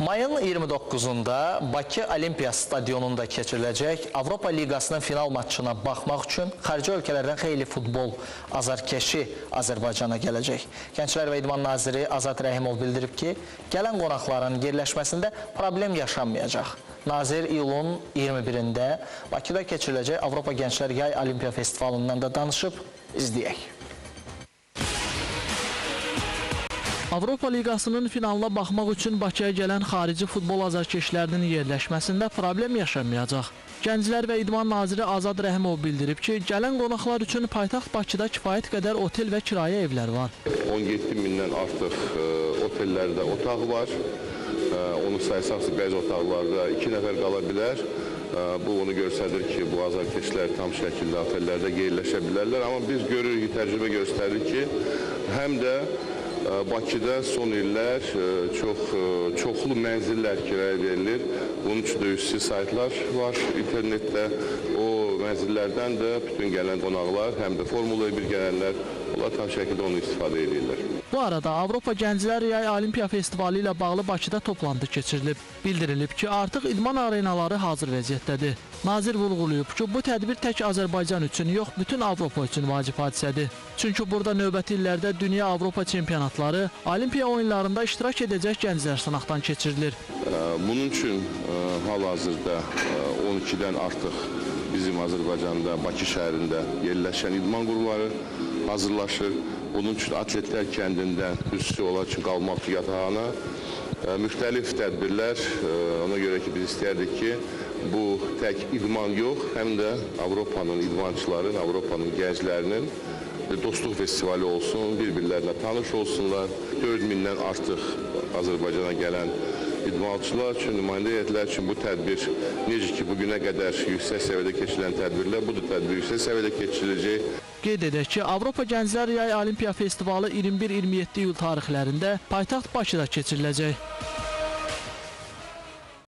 Mayın 29'unda Bakı Olimpiya Stadionunda keçiriləcək Avropa Liqasının final matçına baxmaq üçün xarici ölkələrdən xeyli futbol azarkeşi Azərbaycana gələcək. Gənclər və İdman Naziri Azad Rəhimov bildirib ki, gələn qonaqların yerləşməsində problem yaşanmayacaq. Nazir iyulun 21-də Bakıda keçiriləcək Avropa Gənclər Yay Olimpiya Festivalından da danışıb, izləyək. Avropa Liqasının finalına baxmaq üçün Bakıya gələn xarici futbol azarkeşlərinin yerləşməsində problem yaşanmayacaq. Gənclər və İdman Naziri Azad Rəhimov bildirib ki, gələn qonaqlar üçün paytaxt Bakıda kifayət qədər otel və kirayə evlər var. 17 mindən artıq otellərdə otaq var. Onu saysaqsa bəzi otaqlarda 2 nəfər qala bilər. Bu onu göstərir ki, bu azarkeşlər tam şəkildə otellərdə yerləşə bilərlər. Amma biz görürük, təcrübə göstərir ki, həm də Bakıda son illər çoxlu mənzillər kirayə verilir. Bunun üçün də üstü saytlar var internetdə. O mənzillərdən də bütün gələn qonaqlar, həm də Formula 1 gələnlər, onlar tam şəkildə onu istifadə edirlər. Bu arada Avropa Gənclər Yay Olimpiya Festivalı ilə bağlı Bakıda toplantı keçirilib. Bildirilib ki, artıq idman arenaları hazır vəziyyətdədir. Nazir vurğulayıb ki, bu tədbir tək Azərbaycan üçün yox, bütün Avropa üçün vacib hadisədir. Çünki burada növbəti illərdə Dünya Avropa çempionatları, Olimpiya oyunlarında iştirak edəcək gənclər sınaqdan keçirilir. Bunun üçün hal-hazırda 12-dən artıq bizim Azərbaycanda, Bakı şəhərində yerləşən idman qurumları hazırlaşır. Bunun üçün atletlər kəndindən üstü olan üçün qalmaq yatağına müxtəlif tədbirlər. Ona görə ki, biz istəyərdik ki, bu tək idman yox, həm də Avropanın idmançıların, Avropanın gənclərinin dostluq festivali olsun, bir-birlərinə tanış olsunlar. 4000-dən artıq Azərbaycana gələn idmançılar üçün, nümayəndə heyətlər üçün bu tədbir, necə ki, bugünə qədər yüksək səviyyədə keçirilən tədbirlər, bu da tədbir yüksək səviyyədə keçiriləcək. Qeyd edək ki, Avropa Gənclər Yay Olimpiya Festivalı 21-27 iyul tarixlərində paytaxt Bakıda keçiriləcək.